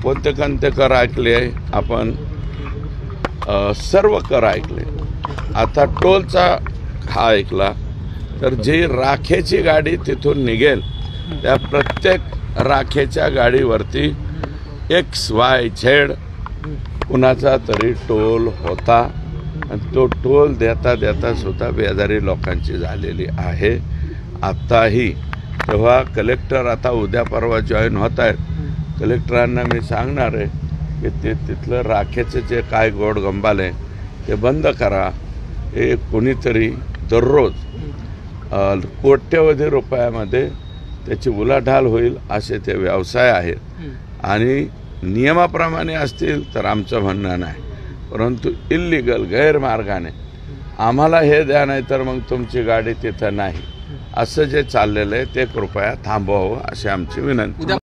कोणते कर ऐकले आपण, सर्व कर ऐकले. आता टोलचा हा ऐकला तर जी राखेची गाडी तिथून निघेल त्या प्रत्येक राखेच्या गाडीवरती XYZ कुणाचा तरी टोल होता आणि तो टोल देता देता सुद्धा बेजारी लोकांची झालेली आहे आत्ताही. तेव्हा कलेक्टर आता उद्या परवा जॉईन होत आहेत. कलेक्टरांना मी सांगणार आहे की ते तिथलं राखेचं जे काय गोडगंबाल आहे ते बंद करा. हे कोणीतरी दररोज कोट्यवधी रुपयामध्ये त्याची उलाढाल होईल असे ते व्यवसाय आहेत आणि नियमाप्रमाणे असतील तर आमचं म्हणणं नाही, परंतु इल्लीगल गैरमार्गाने आम्हाला हे द्या नाही तर मग तुमची गाडी तिथं नाही असं जे चाललेलं आहे ते कृपया थांबवावं अशी आमची विनंती.